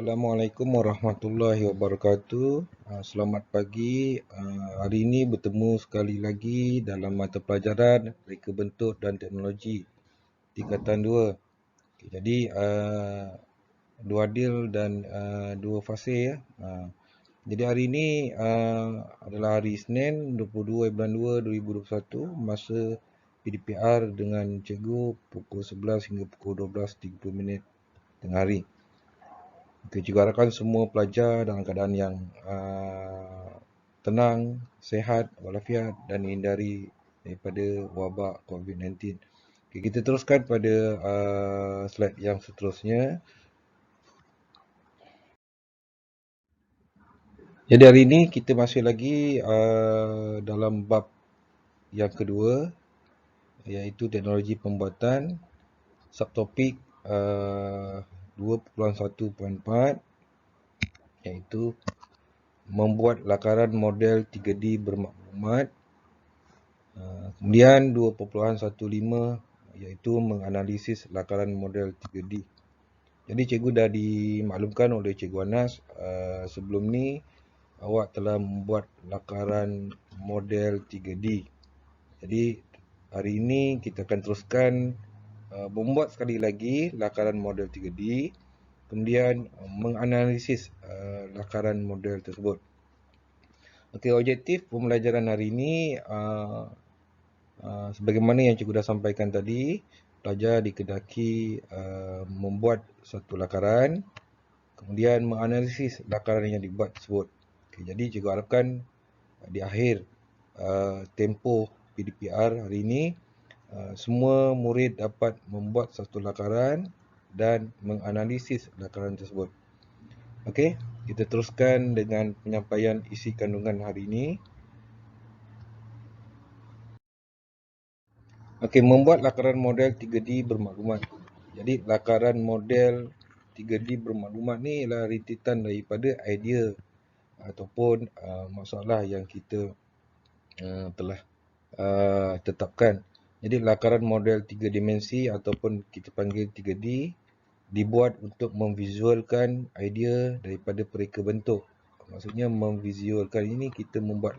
Assalamualaikum warahmatullahi wabarakatuh. Selamat pagi. Hari ini bertemu sekali lagi dalam mata pelajaran Reka Bentuk dan Teknologi tingkatan 2. Jadi dua adil dan dua fasih ya. Jadi hari ini adalah hari Isnin 22 bulan 2 2021, masa PDPR dengan cikgu pukul 11 hingga pukul 12.30 tengah hari. Okay, cikgu harapkan semua pelajar dalam keadaan yang tenang, sihat, walafiat dan hindari daripada wabak COVID-19. Okay, kita teruskan pada slide yang seterusnya. Jadi hari ini kita masih lagi dalam bab yang kedua, iaitu teknologi pembuatan, subtopik 2.1.4, iaitu membuat lakaran model 3D bermaklumat. Kemudian 2.15 iaitu menganalisis lakaran model 3D. Jadi cikgu dah dimaklumkan oleh Cikgu Anas sebelum ni awak telah membuat lakaran model 3D. Jadi hari ini kita akan teruskan membuat sekali lagi lakaran model 3D, kemudian menganalisis lakaran model tersebut. Okey, objektif pembelajaran hari ini sebagaimana yang cikgu dah sampaikan tadi, pelajar dikehendaki membuat satu lakaran, kemudian menganalisis lakaran yang dibuat tersebut. Okay, jadi cikgu harapkan di akhir tempoh PDPR hari ini, semua murid dapat membuat satu lakaran dan menganalisis lakaran tersebut. Okey, kita teruskan dengan penyampaian isi kandungan hari ini. Okey, membuat lakaran model 3D bermaklumat. Jadi lakaran model 3D bermaklumat ni ialah rintitan daripada idea ataupun masalah yang kita telah tetapkan. Jadi lakaran model 3 dimensi ataupun kita panggil 3D dibuat untuk memvisualkan idea daripada pereka bentuk. Maksudnya memvisualkan ini kita membuat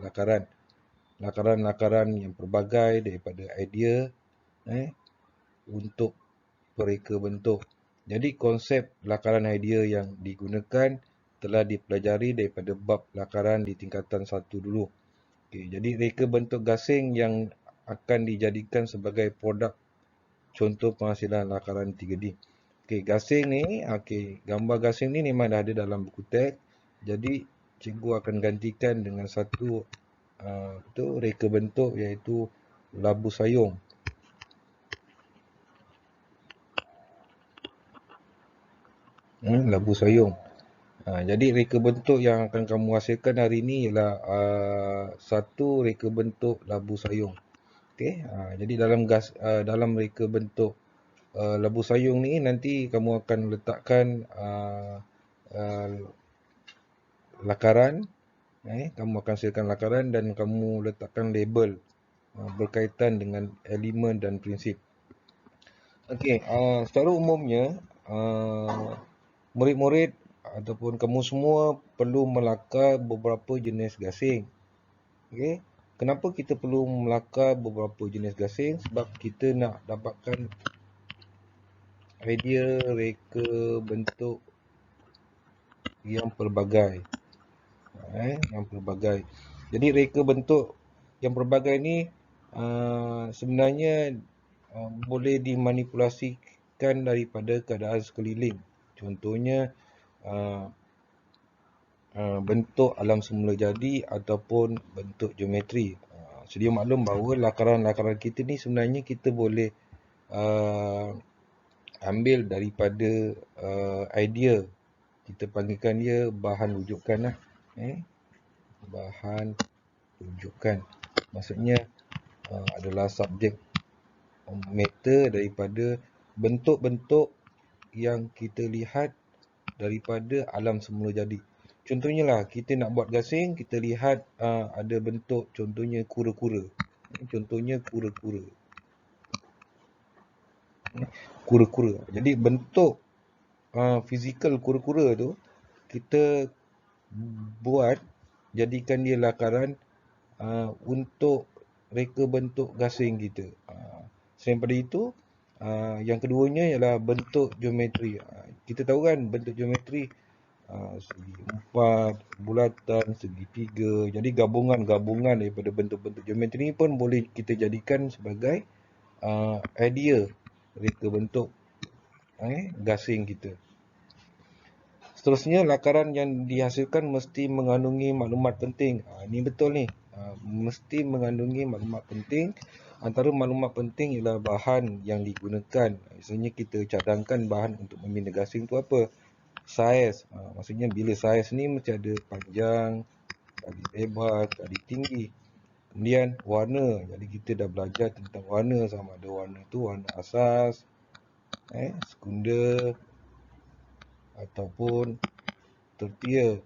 lakaran-lakaran yang pelbagai daripada idea untuk pereka bentuk. Jadi konsep lakaran idea yang digunakan telah dipelajari daripada bab lakaran di tingkatan 1 dulu. Okay, jadi reka bentuk gasing yang akan dijadikan sebagai produk contoh penghasilan lakaran 3D. Okay, gasing ni, gambar gasing ni memang dah ada dalam buku teks. Jadi cikgu akan gantikan dengan satu reka bentuk, iaitu labu sayung. Labu sayung. Jadi reka bentuk yang akan kamu hasilkan hari ini ialah satu reka bentuk labu sayung. Okey, jadi dalam reka bentuk labu sayung ni nanti kamu akan letakkan lakaran, kamu akan hasilkan lakaran dan kamu letakkan label berkaitan dengan elemen dan prinsip. Okey, secara umumnya murid-murid ataupun kamu semua perlu melakar beberapa jenis gasing. Okey, kenapa kita perlu melakar beberapa jenis gasing? Sebab kita nak dapatkan idea reka bentuk yang pelbagai. Yang pelbagai. Jadi reka bentuk yang pelbagai ni sebenarnya boleh dimanipulasikan daripada keadaan sekeliling. Contohnya bentuk alam semula jadi ataupun bentuk geometri. Sedia maklum bahawa lakaran-lakaran kita ni sebenarnya kita boleh ambil daripada idea. Kita panggilkan dia bahan rujukan lah. Bahan rujukan. Maksudnya adalah subjek matter daripada bentuk-bentuk yang kita lihat daripada alam semula jadi. Contohnya lah, kita nak buat gasing, kita lihat ada bentuk, contohnya kura-kura. Contohnya kura-kura. Kura-kura. Jadi bentuk fizikal kura-kura tu kita buat, jadikan dia lakaran untuk reka bentuk gasing kita. Selain daripada itu, yang keduanya ialah bentuk geometri. Kita tahu kan bentuk geometri, segi empat, bulatan, segitiga. Jadi gabungan-gabungan daripada bentuk-bentuk geometri ni pun boleh kita jadikan sebagai idea reka bentuk gasing kita. Seterusnya, lakaran yang dihasilkan mesti mengandungi maklumat penting. Ini betul ni. Mesti mengandungi maklumat penting. Antara maklumat penting ialah bahan yang digunakan. Misalnya kita cadangkan bahan untuk membina gasing tu apa? Saiz. Maksudnya bila saiz ni mesti ada panjang, kali lebar, kali tinggi. Kemudian warna. Jadi kita dah belajar tentang warna, sama ada warna tu warna asas, sekunder ataupun tertier,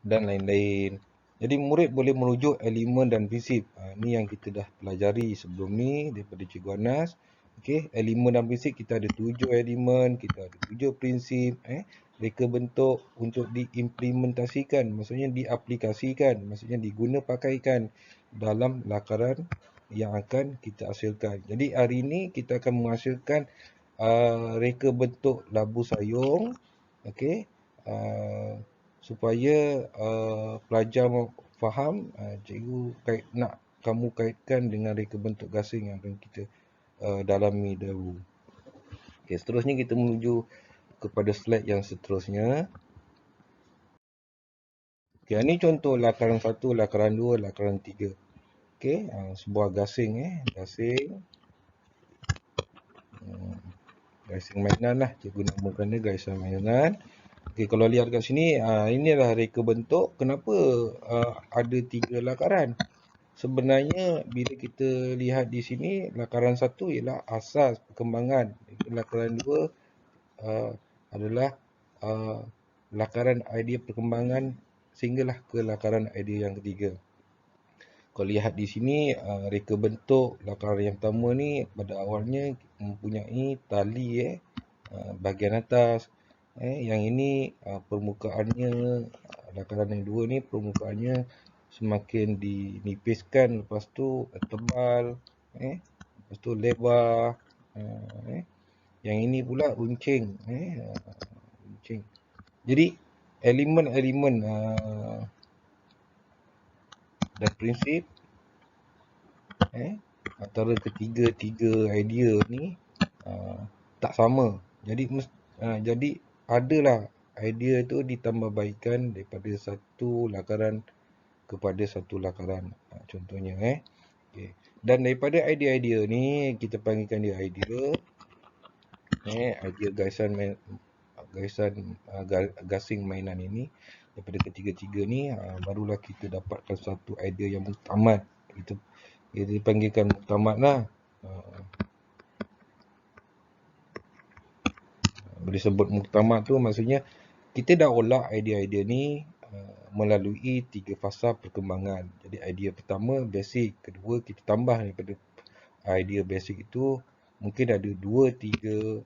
dan lain-lain. Jadi murid boleh merujuk elemen dan prinsip. Ini yang kita dah pelajari sebelum ni daripada Cikgu Anas. Okey, elemen dan prinsip kita ada 7 elemen, kita ada 7 prinsip, reka bentuk untuk diimplementasikan, maksudnya diaplikasikan, maksudnya diguna pakaikan dalam lakaran yang akan kita hasilkan. Jadi hari ini kita akan menghasilkan reka bentuk labu sayung, okey, supaya pelajar faham. Cikgu nak kamu kaitkan dengan reka bentuk gasing yang akan kita dalami dahulu. Okey, seterusnya kita menuju kepada slide yang seterusnya. Okey, ini contoh lakaran 1, lakaran 2, lakaran 3. Okey, sebuah gasing, gasing mainan lah, cikgu namakan dia gasing mainan. Okey, kalau lihat kat sini, ini adalah reka bentuk. Kenapa ada 3 lakaran? Sebenarnya bila kita lihat di sini, lakaran 1 ialah asas perkembangan. Lakaran 2 adalah lakaran idea perkembangan sehinggalah ke lakaran idea yang ketiga. Kalau lihat di sini, reka bentuk lakaran yang pertama ni pada awalnya mempunyai tali bahagian atas. Yang ini permukaannya, lakaran yang dua ni permukaannya semakin dinipiskan, lepas tu tebal, lepas tu lebar. Yang ini pula runcing, runcing. Jadi elemen-elemen dan prinsip antara ketiga-tiga idea ni tak sama. Jadi adalah idea tu ditambah baikkan daripada satu lakaran kepada satu lakaran. Contohnya okay. Dan daripada idea-idea ni kita panggilkan dia idea idea gasing mainan ini. Daripada ketiga-tiga ni barulah kita dapatkan satu idea yang muktamad. Kita dipanggilkan muktamad lah. Bila sebut muktamad tu maksudnya kita dah olah idea-idea ni melalui 3 fasa perkembangan. Jadi idea pertama basic, kedua kita tambah daripada idea basic itu mungkin ada 2-3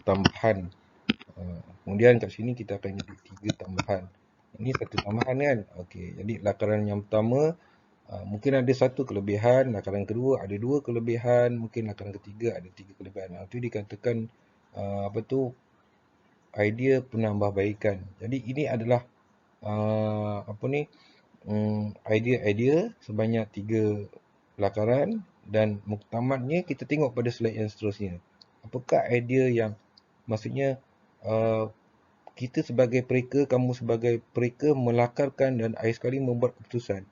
tambahan. Kemudian kat sini kita akan jadi 3 tambahan. Ini satu tambahan kan. Okey, jadi lakaran yang pertama mungkin ada 1 kelebihan, lakaran kedua ada 2 kelebihan, mungkin lakaran ketiga ada 3 kelebihan. Itu dikatakan idea penambahbaikan. Jadi ini adalah idea sebanyak 3 lakaran, dan muktamadnya kita tengok pada slide yang seterusnya. Apakah idea yang maksudnya kita sebagai pereka, kamu sebagai pereka melakarkan dan akhir sekali membuat keputusan.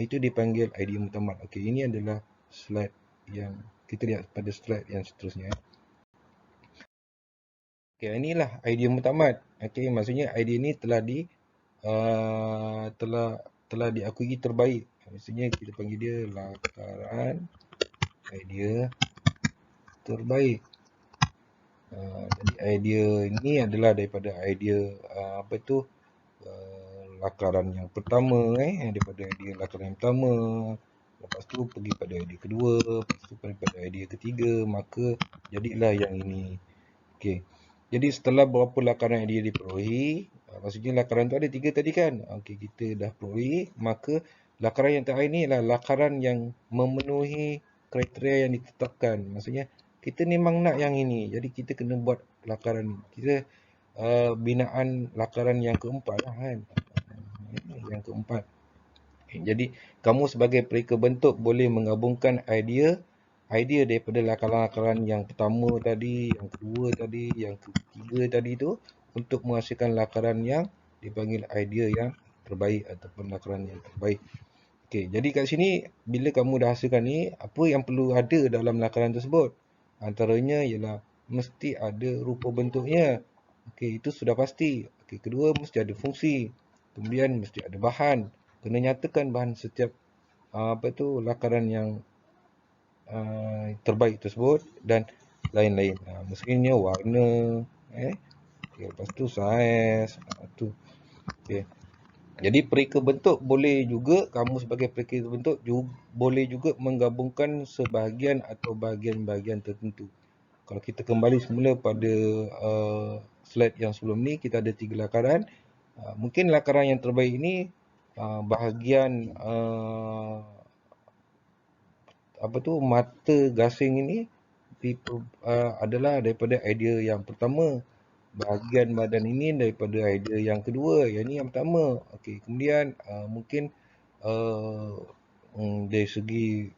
Itu dipanggil idea muktamad. Okey, ini adalah slide yang kita lihat pada slide yang seterusnya. Okey, inilah idea muktamad. Okey, maksudnya idea ni telah diakui terbaik. Maksudnya kita panggil dia lakaran idea terbaik. Jadi idea ini adalah daripada idea lakaran yang pertama, daripada idea lakaran yang pertama, lepas tu pergi pada idea kedua, lepas tu pergi pada idea ketiga, maka jadilah yang ini. Okey. Jadi setelah berapa lakaran yang dia diperolehi, maksudnya lakaran tu ada 3 tadi kan. Okey, kita dah perolehi, maka lakaran yang terakhir ni adalah lakaran yang memenuhi kriteria yang ditetapkan. Maksudnya kita memang nak yang ini. Jadi kita kena buat lakaran ni. Kita binaan lakaran yang keempat lah kan. Yang keempat. Okay, jadi kamu sebagai pereka bentuk boleh menggabungkan idea daripada lakaran-lakaran yang pertama tadi, yang kedua tadi, yang ketiga tadi tu untuk menghasilkan lakaran yang dipanggil idea yang terbaik ataupun lakaran yang terbaik. Okey, jadi kat sini bila kamu dah hasilkan ni, apa yang perlu ada dalam lakaran tersebut? Antaranya ialah mesti ada rupa bentuknya. Okey, itu sudah pasti. Okey, kedua mesti ada fungsi. Kemudian mesti ada bahan. Kena nyatakan bahan setiap lakaran yang terbaik tersebut dan lain-lain. Mestinya warna, okay, lepas tu saiz, tu. Okay. Jadi pereka bentuk boleh juga, kamu sebagai pereka bentuk boleh juga menggabungkan sebahagian atau bahagian-bahagian tertentu. Kalau kita kembali semula pada slide yang sebelum ni, kita ada 3 lakaran. Mungkin lakaran yang terbaik ini bahagian mata gasing ini adalah daripada idea yang pertama. Bahagian badan ini daripada idea yang kedua. Yang ni yang pertama. Okey, kemudian mungkin dari segi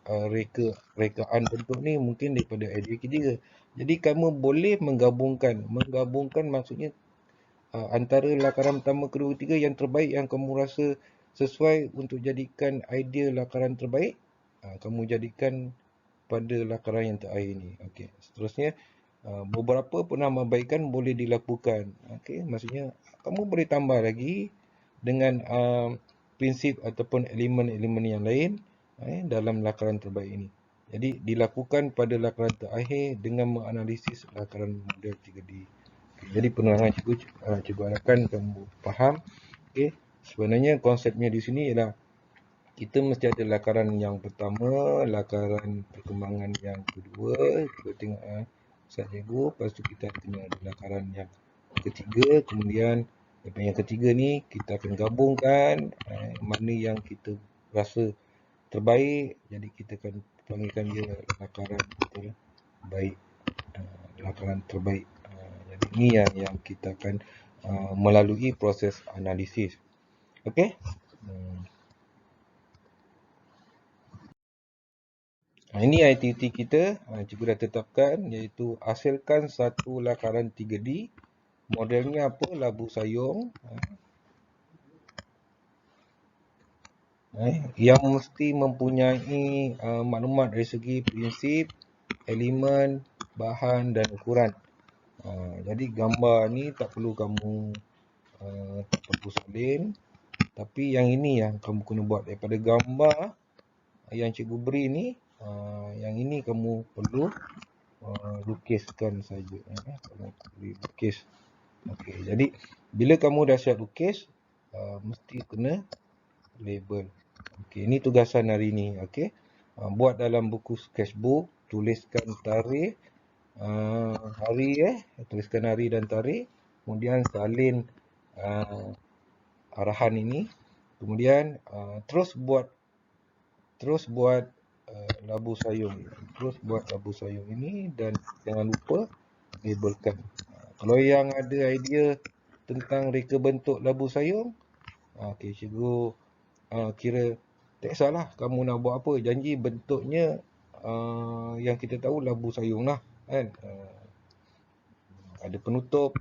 rekaan bentuk ni mungkin daripada idea ketiga. Jadi kamu boleh menggabungkan. Menggabungkan maksudnya antara lakaran pertama, kedua, ketiga yang terbaik yang kamu rasa sesuai untuk jadikan idea lakaran terbaik, kamu jadikan pada lakaran yang terakhir ni. Okey, seterusnya beberapa penambahbaikan boleh dilakukan. Okey, maksudnya kamu boleh tambah lagi dengan prinsip ataupun elemen-elemen yang lain dalam lakaran terbaik ini. Jadi dilakukan pada lakaran terakhir dengan menganalisis lakaran model 3D. Jadi penerangan cikgu harapkan kamu faham. Okey, sebenarnya konsepnya di sini ialah kita mesti ada lakaran yang pertama, lakaran perkembangan yang kedua, kita tengok slide cikgu, lepas tu kita kena ada lakaran yang ketiga, kemudian yang ketiga ni kita akan gabungkan mana yang kita rasa terbaik, jadi kita akan panggilkan dia lakaran terbaik, lakaran terbaik. Jadi ini yang kita akan melalui proses analisis. Okey. Ini aktiviti kita, cikgu dah tetapkan, iaitu hasilkan satu lakaran 3D. Modelnya apa? Labu sayung. Yang mesti mempunyai maklumat dari segi prinsip, elemen, bahan dan ukuran. Jadi gambar ni tak perlu kamu salin. Tapi yang ini yang kamu kena buat daripada gambar yang cikgu beri ni. Yang ini kamu perlu lukiskan saja. Kamu boleh lukis. Okey, jadi bila kamu dah siap lukis, mesti kena label. Okey, ini tugasan hari ni. Okey, buat dalam buku sketchbook, tuliskan tarikh, hari tuliskan hari dan tarikh, kemudian salin arahan ini, kemudian terus buat labu sayung. Terus buat labu sayung ini dan jangan lupa labelkan. Kalau yang ada idea tentang reka bentuk labu sayung, okey, cikgu kira tak kisahlah kamu nak buat apa, janji bentuknya yang kita tahu labu sayung lah kan. Ada penutup,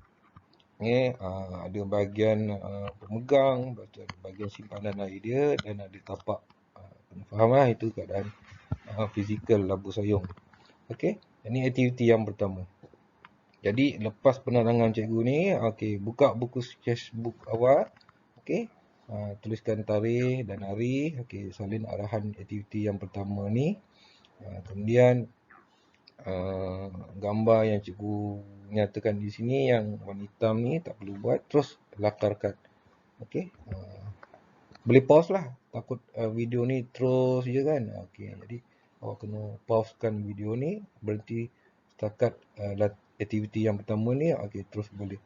ada bahagian pemegang, bahagian simpanan air dia dan ada tapak. Faham lah itu keadaan fizikal labu sayung. Okey, ini aktiviti yang pertama. Jadi lepas penerangan cikgu ni, okey, buka buku sketchbook awal. Okey, tuliskan tarikh dan hari. Okey, salin arahan aktiviti yang pertama ni. Kemudian gambar yang cikgu nyatakan di sini yang warna hitam ni tak perlu buat, terus lakarkan. Okey, boleh pause lah, takut video ni terus je kan. Okey, jadi awak kena pausekan video ni, berhenti setakat aktiviti yang pertama ni, okey, terus boleh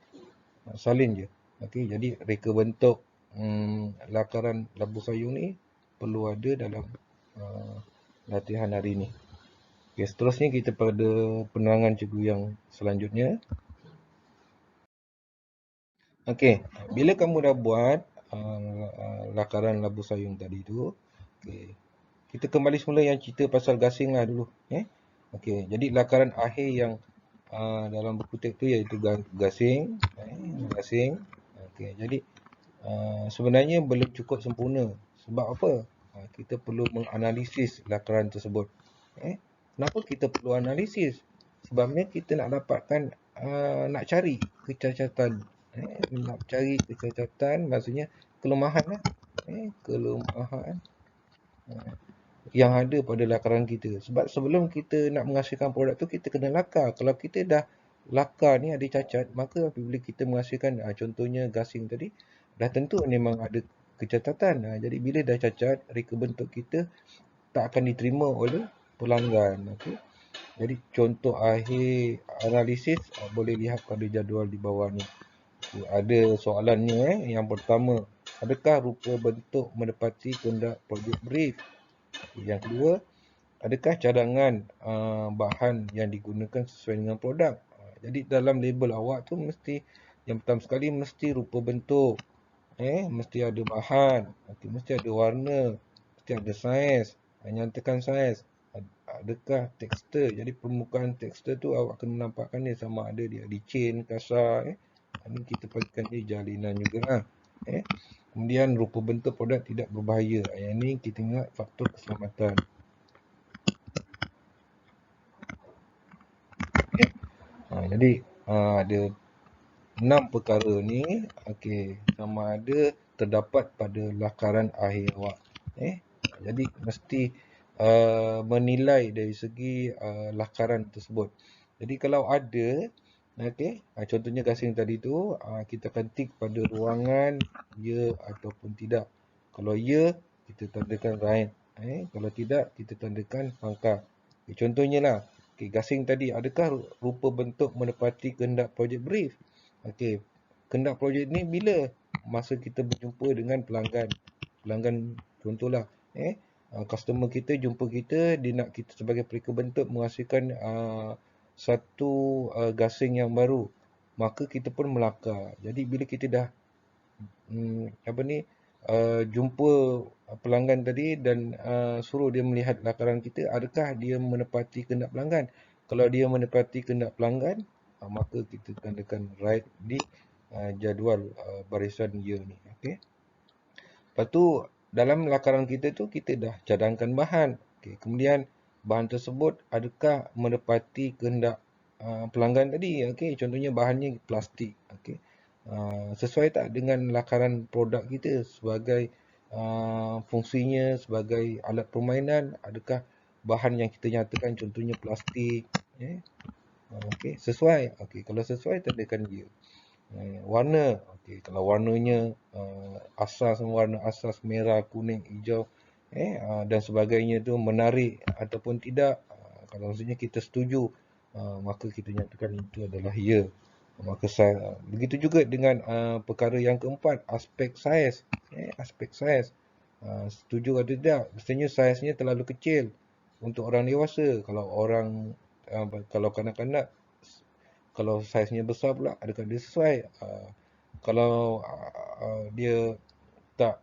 salin je. Okey, jadi reka bentuk lakaran labu sayung ni perlu ada dalam uh, latihan hari ni. Okey, seterusnya kita pada penerangan cikgu yang selanjutnya. Okey, bila kamu dah buat lakaran labu sayung tadi tu, okey, kita kembali semula yang cerita pasal gasing lah dulu. Okey, jadi lakaran akhir yang dalam buku teks tu iaitu gasing. Gasing. Okey, jadi sebenarnya belum cukup sempurna. Sebab apa? Kita perlu menganalisis lakaran tersebut. Kenapa kita perlu analisis? Sebabnya kita nak dapatkan, nak cari kecacatan. Nak cari kecacatan maksudnya kelemahan lah. Kelemahan yang ada pada lakaran kita. Sebab sebelum kita nak menghasilkan produk tu, kita kena lakar. Kalau kita dah lakar ni ada cacat, maka apabila kita menghasilkan, contohnya gasing tadi, dah tentu memang ada kecacatan. Jadi bila dah cacat, reka bentuk kita tak akan diterima oleh pelanggan. Okay? Jadi contoh akhir analisis boleh lihat pada jadual di bawah ni. Ada soalannya. Yang pertama, adakah rupa bentuk menepati kehendak projek brief? Yang kedua, adakah cadangan bahan yang digunakan sesuai dengan produk? Jadi dalam label awak tu mesti, yang pertama sekali mesti rupa bentuk, mesti ada bahan, mesti ada warna, mesti ada saiz, nyatakan saiz, adakah tekstur. Jadi permukaan tekstur tu awak kena nampakkan dia sama ada dia licin, kasar. Ini kita pastikan dia jalinan jugalah. Kemudian rupa bentuk produk tidak berbahaya. Yang ni kita ingat faktor keselamatan. Jadi ada 6 perkara ni, okey, sama ada terdapat pada lakaran akhir awak. Jadi mesti menilai dari segi lakaran tersebut. Jadi kalau ada, okey, contohnya gasing tadi tu, kita akan tik pada ruangan ya ataupun tidak. Kalau ya, kita tandakan right. Kalau tidak, kita tandakan pangkal. Contohnya lah, okey, gasing tadi, adakah rupa bentuk menepati kehendak projek brief? Okey, kehendak projek ni bila? Masa kita berjumpa dengan pelanggan. Pelanggan contohlah, customer kita jumpa kita, dia nak kita sebagai pereka bentuk menghasilkan satu gasing yang baru. Maka kita pun melakar. Jadi bila kita dah jumpa pelanggan tadi dan suruh dia melihat lakaran kita, adakah dia menepati kehendak pelanggan? Kalau dia menepati kehendak pelanggan, maka kita tandakan right di jadual barisan ya ni. Okey. Lepas tu dalam lakaran kita tu kita dah cadangkan bahan. Okey, kemudian bahan tersebut adakah menepati kehendak pelanggan tadi? Okey, contohnya bahannya plastik. Okey. Sesuai tak dengan lakaran produk kita sebagai fungsinya sebagai alat permainan? Adakah bahan yang kita nyatakan contohnya plastik? Okey, sesuai. Okey, kalau sesuai tandakan ya. Warna, okey, kalau warnanya warna asas merah, kuning, hijau dan sebagainya tu menarik ataupun tidak, kalau maksudnya kita setuju, maka kita nyatakan itu adalah ya. Maka begitu juga dengan perkara yang keempat, aspek saiz. Aspek saiz, setuju atau tidak? Mestinya saiznya terlalu kecil untuk orang dewasa. Kalau kanak-kanak, kalau saiznya besar pula, adakah dia sesuai? Kalau dia tak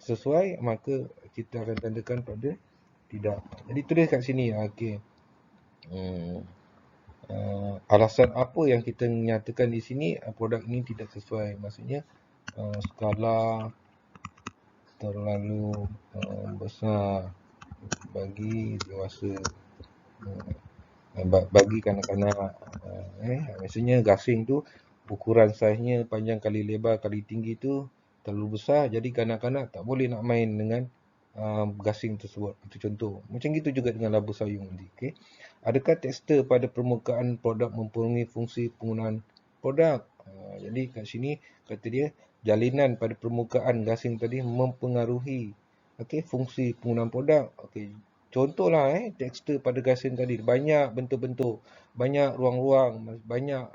sesuai, maka kita akan tandakan pada tidak. Jadi tulis kat sini. Okey. Alasan apa yang kita nyatakan di sini produk ini tidak sesuai? Maksudnya skala terlalu besar bagi dewasa, bagi kanak-kanak. Maksudnya gasing tu ukuran saiznya panjang kali lebar kali tinggi tu terlalu besar, jadi kanak-kanak tak boleh nak main dengan gasing tersebut. Itu contoh. Macam gitu juga dengan labu sayung nanti. Okay. Adakah tekstur pada permukaan produk mempengaruhi fungsi penggunaan produk? Jadi kat sini kata dia jalinan pada permukaan gasing tadi mempengaruhi fungsi penggunaan produk. contohlah tekstur pada gasing tadi banyak bentuk-bentuk, banyak ruang-ruang, banyak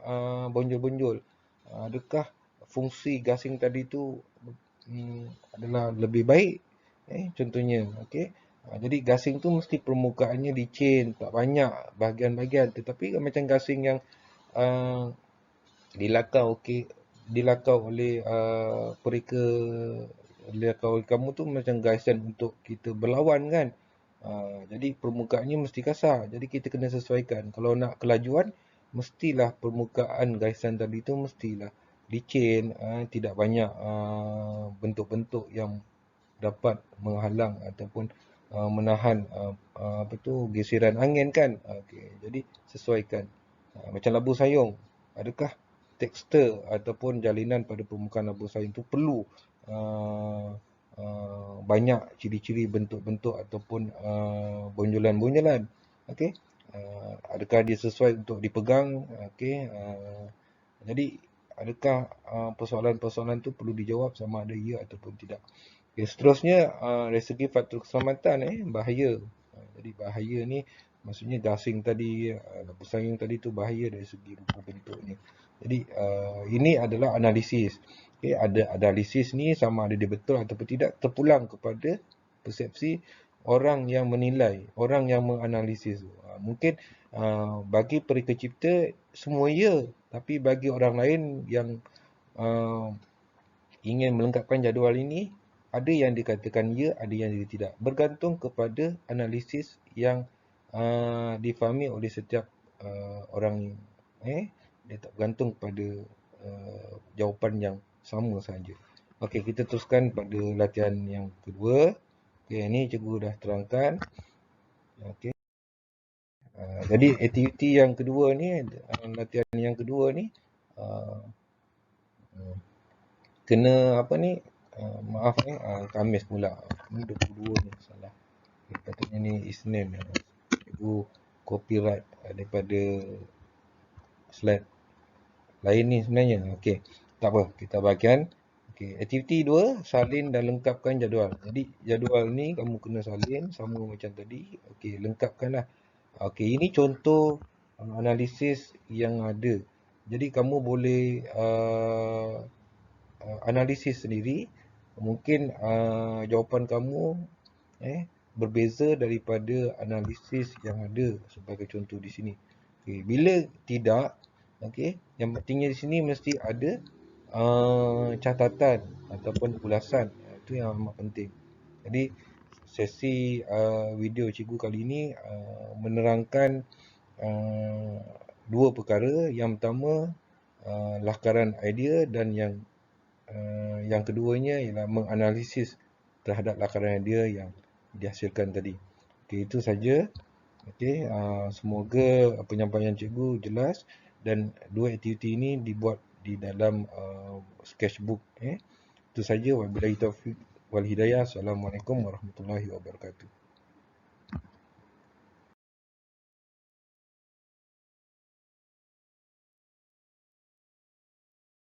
bonjol-bonjol. Adakah fungsi gasing tadi tu adalah lebih baik? Contohnya, okey. Jadi gasing tu mesti permukaannya licin, tak banyak bahagian-bahagian. Tetapi macam gasing yang uh, dilakau, okey, dilakau oleh pereka, dilakau oleh kamu tu macam gaisan untuk kita berlawan kan. Jadi permukaannya mesti kasar. Jadi kita kena sesuaikan. Kalau nak kelajuan, mestilah permukaan gaisan tadi tu mestilah licin, tidak banyak bentuk-bentuk yang dapat menghalang ataupun menahan apa tu gesiran angin kan. Okey, jadi sesuaikan. Macam labu sayung, adakah tekstur ataupun jalinan pada permukaan labu sayung tu perlu uh, banyak ciri-ciri bentuk-bentuk ataupun bonjolan-bonjolan. Okey. Adakah dia sesuai untuk dipegang? Okey. Jadi adakah persoalan-persoalan tu perlu dijawab sama ada ya ataupun tidak. Okay, seterusnya dari segi faktor keselamatan bahaya. Jadi bahaya ni maksudnya gasing tadi, labu sayung tadi tu bahaya dari segi rupa bentuknya. Jadi ini adalah analisis. Okay, ada analisis ni sama ada dia betul ataupun tidak terpulang kepada persepsi orang yang menilai, orang yang menganalisis. Mungkin bagi pereka cipta semua ya, tapi bagi orang lain yang uh, ingin melengkapkan jadual ini, ada yang dikatakan ya, ada yang tidak. Bergantung kepada analisis yang difahami oleh setiap orang. Dia tak bergantung pada jawapan yang sama saja. Okey, kita teruskan pada latihan yang kedua. Okey, ini cikgu dah terangkan. Okey. Jadi aktiviti yang kedua ni, latihan yang kedua ni, kena apa ni, maaf Khamis pula. Ni 22 ni salah. Patutnya ni Isnin. Cikgu copyright daripada slide lain ni sebenarnya. Okey, tak apa, kita bahagian. Okey, aktiviti 2, salin dan lengkapkan jadual. Jadi jadual ni kamu kena salin sama macam tadi. Okey, lengkapkanlah. Okey, ini contoh analisis yang ada. Jadi kamu boleh analisis sendiri. Mungkin jawapan kamu berbeza daripada analisis yang ada sebagai contoh di sini. Okay. Bila tidak, okay, yang pentingnya di sini mesti ada catatan ataupun ulasan. Itu yang amat penting. Jadi sesi video cikgu kali ini menerangkan dua perkara. Yang pertama lakaran idea dan yang keduanya ialah menganalisis terhadap lakaran idea yang dihasilkan tadi. Okey, itu saja. Okey, semoga penyampaian cikgu jelas dan dua aktiviti ini dibuat di dalam sketchbook. Itu saja. Wabillahi taufiq wal hidayah. Assalamualaikum warahmatullahi wabarakatuh.